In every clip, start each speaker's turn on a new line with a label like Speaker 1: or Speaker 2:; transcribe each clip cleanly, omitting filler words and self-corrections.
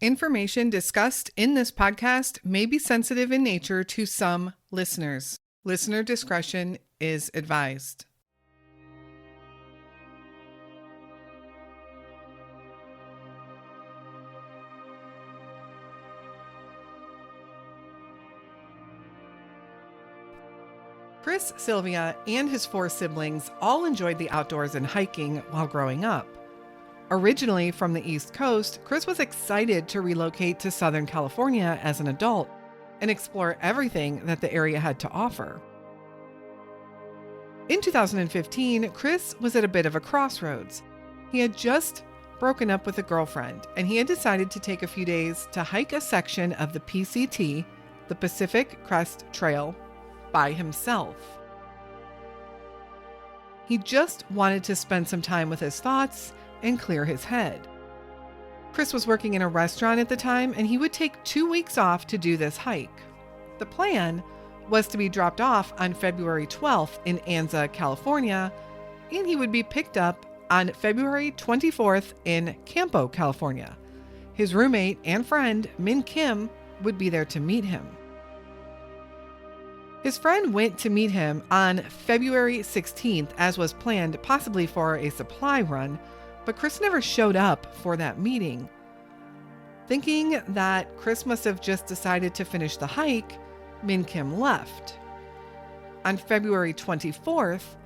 Speaker 1: Information discussed in this podcast may be sensitive in nature to some listeners. Listener discretion is advised. Chris, Sylvia, and his 4 siblings all enjoyed the outdoors and hiking while growing up. Originally from the East Coast, Chris was excited to relocate to Southern California as an adult and explore everything that the area had to offer. In 2015, Chris was at a bit of a crossroads. He had just broken up with a girlfriend, and he had decided to take a few days to hike a section of the PCT, the Pacific Crest Trail, by himself. He just wanted to spend some time with his thoughts and clear his head. Chris was working in a restaurant at the time, and he would take 2 weeks off to do this hike. The plan was to be dropped off on February 12th in Anza, California, and he would be picked up on February 24th in Campo, California. His roommate and friend, Min Kim, would be there to meet him. His friend went to meet him on February 16th, as was planned, possibly for a supply run, but Chris never showed up for that meeting. Thinking that Chris must have just decided to finish the hike, Min Kim left. On February 24th,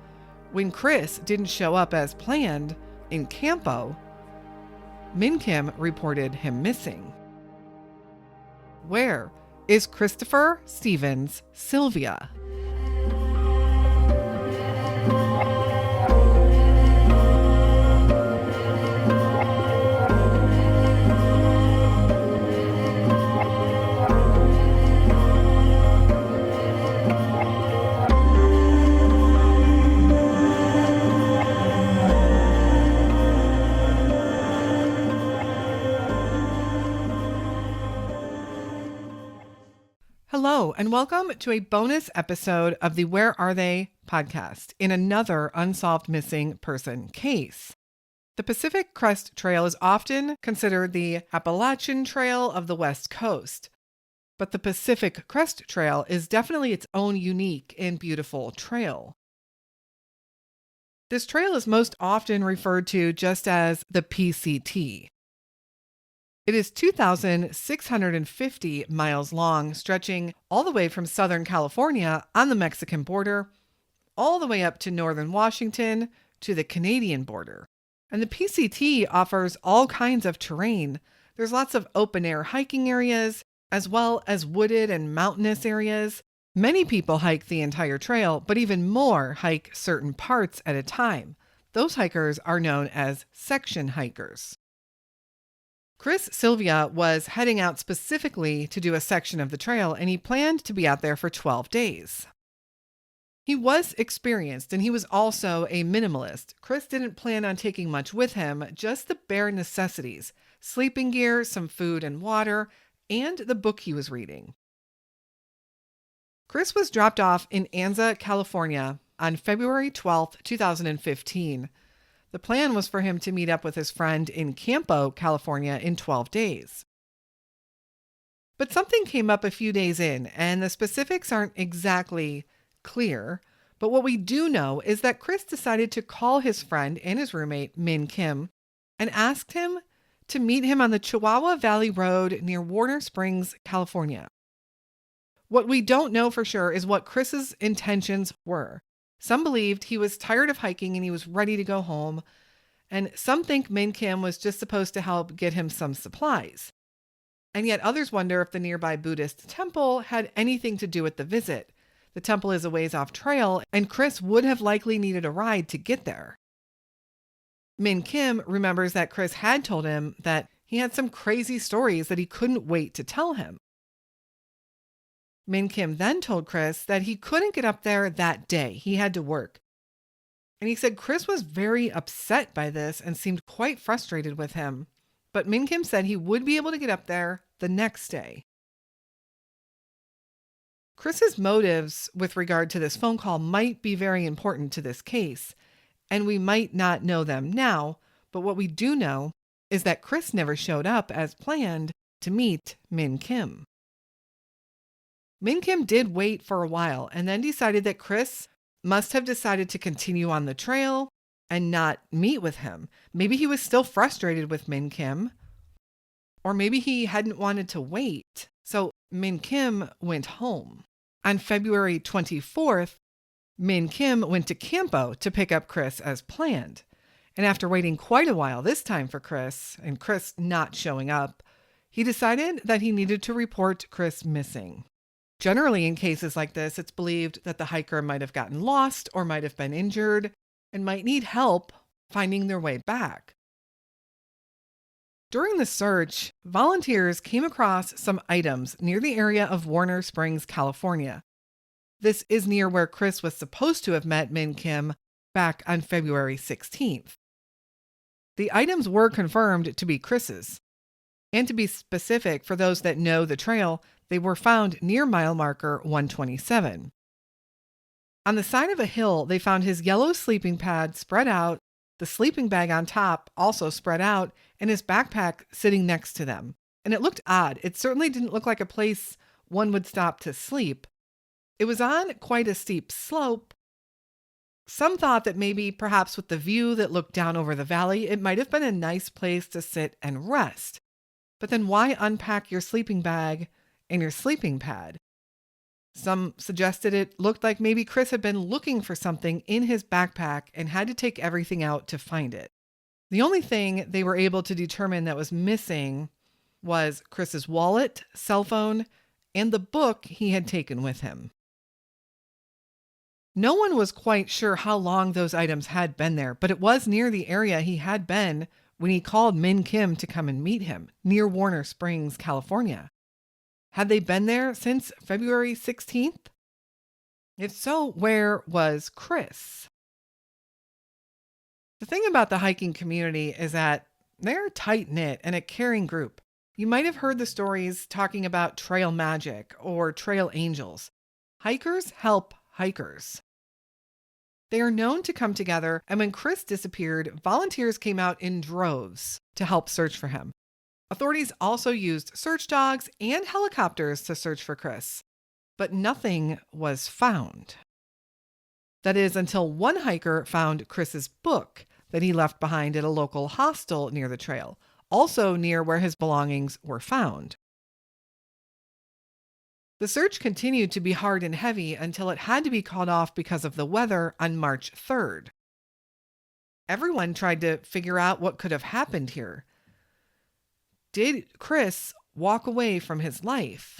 Speaker 1: when Chris didn't show up as planned in Campo, Min Kim reported him missing. Where is Christopher Stevens' Sylvia? Hello, and welcome to a bonus episode of the Where Are They podcast in another unsolved missing person case. The Pacific Crest Trail is often considered the Appalachian Trail of the West Coast, but the Pacific Crest Trail is definitely its own unique and beautiful trail. This trail is most often referred to just as the PCT. It is 2,650 miles long, stretching all the way from Southern California on the Mexican border, all the way up to northern Washington to the Canadian border. And the PCT offers all kinds of terrain. There's lots of open-air hiking areas, as well as wooded and mountainous areas. Many people hike the entire trail, but even more hike certain parts at a time. Those hikers are known as section hikers. Chris Sylvia was heading out specifically to do a section of the trail, and he planned to be out there for 12 days. He was experienced, and he was also a minimalist. Chris didn't plan on taking much with him, just the bare necessities, sleeping gear, some food and water, and the book he was reading. Chris was dropped off in Anza, California on February 12th, 2015. The plan was for him to meet up with his friend in Campo, California in 12 days. But something came up a few days in, and the specifics aren't exactly clear. But what we do know is that Chris decided to call his friend and his roommate, Min Kim, and asked him to meet him on the Chihuahua Valley Road near Warner Springs, California. What we don't know for sure is what Chris's intentions were. Some believed he was tired of hiking and he was ready to go home, and some think Min Kim was just supposed to help get him some supplies. And yet others wonder if the nearby Buddhist temple had anything to do with the visit. The temple is a ways off trail, and Chris would have likely needed a ride to get there. Min Kim remembers that Chris had told him that he had some crazy stories that he couldn't wait to tell him. Min Kim then told Chris that he couldn't get up there that day. He had to work. And he said Chris was very upset by this and seemed quite frustrated with him. But Min Kim said he would be able to get up there the next day. Chris's motives with regard to this phone call might be very important to this case, and we might not know them now, but what we do know is that Chris never showed up as planned to meet Min Kim. Min Kim did wait for a while and then decided that Chris must have decided to continue on the trail and not meet with him. Maybe he was still frustrated with Min Kim, or maybe he hadn't wanted to wait. So Min Kim went home. On February 24th, Min Kim went to Campo to pick up Chris as planned. And after waiting quite a while this time for Chris, and Chris not showing up, he decided that he needed to report Chris missing. Generally, in cases like this, it's believed that the hiker might have gotten lost or might have been injured and might need help finding their way back. During the search, volunteers came across some items near the area of Warner Springs, California. This is near where Chris was supposed to have met Min Kim back on February 16th. The items were confirmed to be Chris's. And to be specific, for those that know the trail, they were found near mile marker 127. On the side of a hill, they found his yellow sleeping pad spread out, the sleeping bag on top also spread out, and his backpack sitting next to them. And it looked odd. It certainly didn't look like a place one would stop to sleep. It was on quite a steep slope. Some thought that maybe perhaps with the view that looked down over the valley, it might have been a nice place to sit and rest. But then why unpack your sleeping bag and your sleeping pad? Some suggested it looked like maybe Chris had been looking for something in his backpack and had to take everything out to find it. The only thing they were able to determine that was missing was Chris's wallet, cell phone, and the book he had taken with him. No one was quite sure how long those items had been there, but it was near the area he had been when he called Min Kim to come and meet him, near Warner Springs, California. Had they been there since February 16th? If so, where was Chris? The thing about the hiking community is that they're tight-knit and a caring group. You might have heard the stories talking about trail magic or trail angels. Hikers help hikers. They are known to come together, and when Chris disappeared, volunteers came out in droves to help search for him. Authorities also used search dogs and helicopters to search for Chris, but nothing was found. That is, until one hiker found Chris's book that he left behind at a local hostel near the trail, also near where his belongings were found. The search continued to be hard and heavy until it had to be called off because of the weather on March 3rd. Everyone tried to figure out what could have happened here. Did Chris walk away from his life?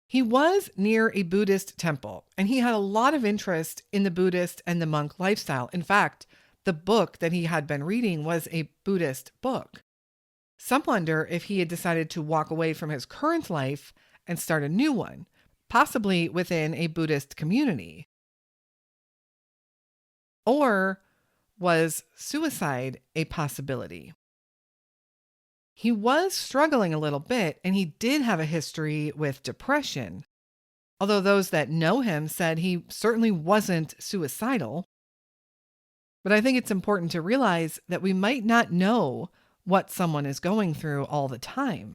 Speaker 1: He was near a Buddhist temple, and he had a lot of interest in the Buddhist and the monk lifestyle. In fact, the book that he had been reading was a Buddhist book. Some wonder if he had decided to walk away from his current life and start a new one, possibly within a Buddhist community. Or was suicide a possibility? He was struggling a little bit, and he did have a history with depression, although those that know him said he certainly wasn't suicidal. But I think it's important to realize that we might not know what someone is going through all the time.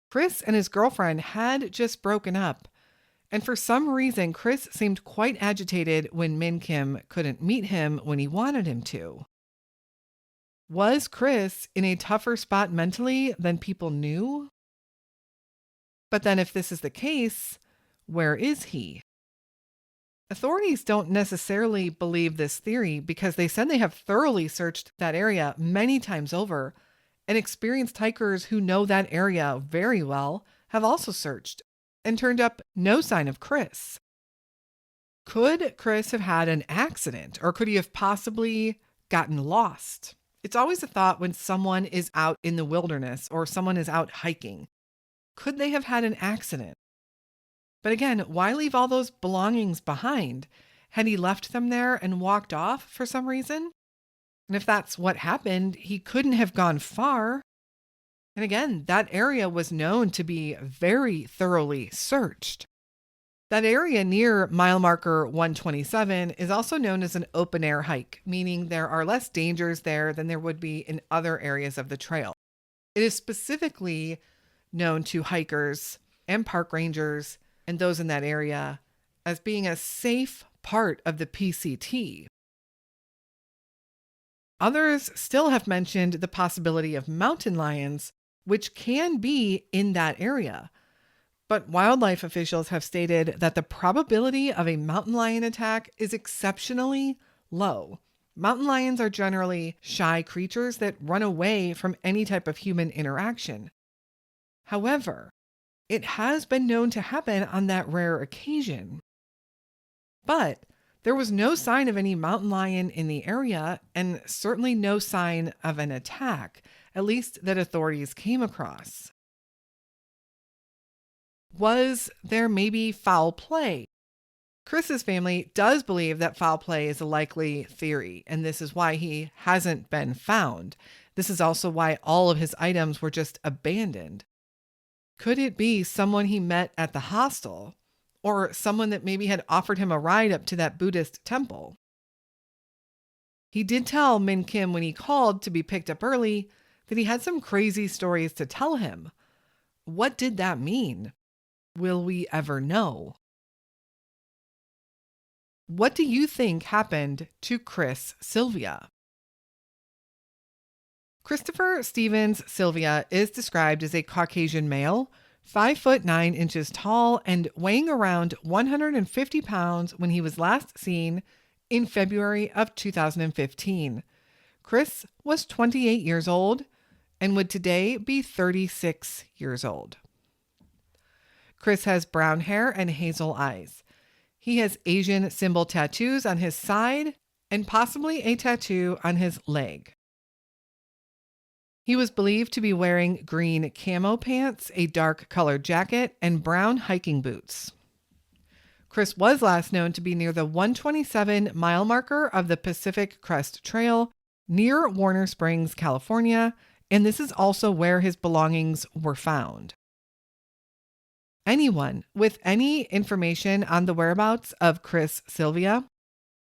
Speaker 1: Chris and his girlfriend had just broken up, and for some reason, Chris seemed quite agitated when Min Kim couldn't meet him when he wanted him to. Was Chris in a tougher spot mentally than people knew? But then if this is the case, where is he? Authorities don't necessarily believe this theory because they said they have thoroughly searched that area many times over, and experienced hikers who know that area very well have also searched and turned up no sign of Chris. Could Chris have had an accident, or could he have possibly gotten lost? It's always a thought when someone is out in the wilderness or someone is out hiking. Could they have had an accident? But again, why leave all those belongings behind? Had he left them there and walked off for some reason? And if that's what happened, he couldn't have gone far. And again, that area was known to be very thoroughly searched. That area near mile marker 127 is also known as an open air hike, meaning there are less dangers there than there would be in other areas of the trail. It is specifically known to hikers and park rangers and those in that area as being a safe part of the PCT. Others still have mentioned the possibility of mountain lions, which can be in that area. But wildlife officials have stated that the probability of a mountain lion attack is exceptionally low. Mountain lions are generally shy creatures that run away from any type of human interaction. However, it has been known to happen on that rare occasion. But there was no sign of any mountain lion in the area, and certainly no sign of an attack, at least that authorities came across. Was there maybe foul play? Chris's family does believe that foul play is a likely theory, and this is why he hasn't been found. This is also why all of his items were just abandoned. Could it be someone he met at the hostel, or someone that maybe had offered him a ride up to that Buddhist temple? He did tell Min Kim when he called to be picked up early that he had some crazy stories to tell him. What did that mean? Will we ever know? What do you think happened to Chris Sylvia? Christopher Stevens Sylvia is described as a Caucasian male, 5 foot 9 inches tall, and weighing around 150 pounds when he was last seen in February of 2015. Chris was 28 years old and would today be 36 years old. Chris has brown hair and hazel eyes. He has Asian symbol tattoos on his side and possibly a tattoo on his leg. He was believed to be wearing green camo pants, a dark colored jacket, and brown hiking boots. Chris was last known to be near the 127-mile marker of the Pacific Crest Trail near Warner Springs, California, and this is also where his belongings were found. Anyone with any information on the whereabouts of Chris Sylvia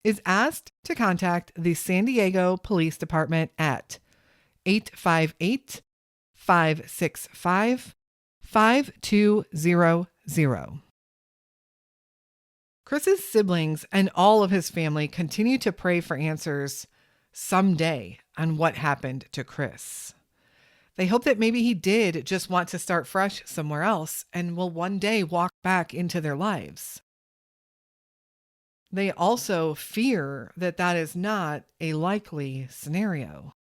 Speaker 1: is asked to contact the San Diego Police Department at 858-565-5200. Chris's siblings and all of his family continue to pray for answers someday on what happened to Chris. They hope that maybe he did just want to start fresh somewhere else and will one day walk back into their lives. They also fear that that is not a likely scenario.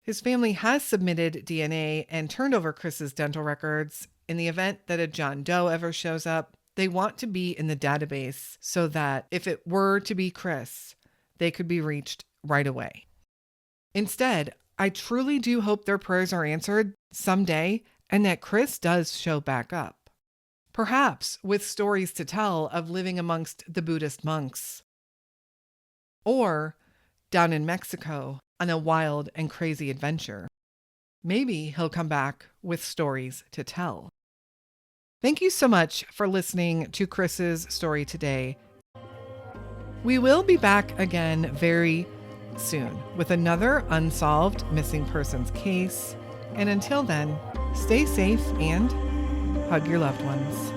Speaker 1: His family has submitted DNA and turned over Chris's dental records. In the event that a John Doe ever shows up, they want to be in the database so that if it were to be Chris, they could be reached right away. Instead, I truly do hope their prayers are answered someday and that Chris does show back up. Perhaps with stories to tell of living amongst the Buddhist monks. Or down in Mexico on a wild and crazy adventure. Maybe he'll come back with stories to tell. Thank you so much for listening to Chris's story today. We will be back again very soon with another unsolved missing persons case. And until then, stay safe and hug your loved ones.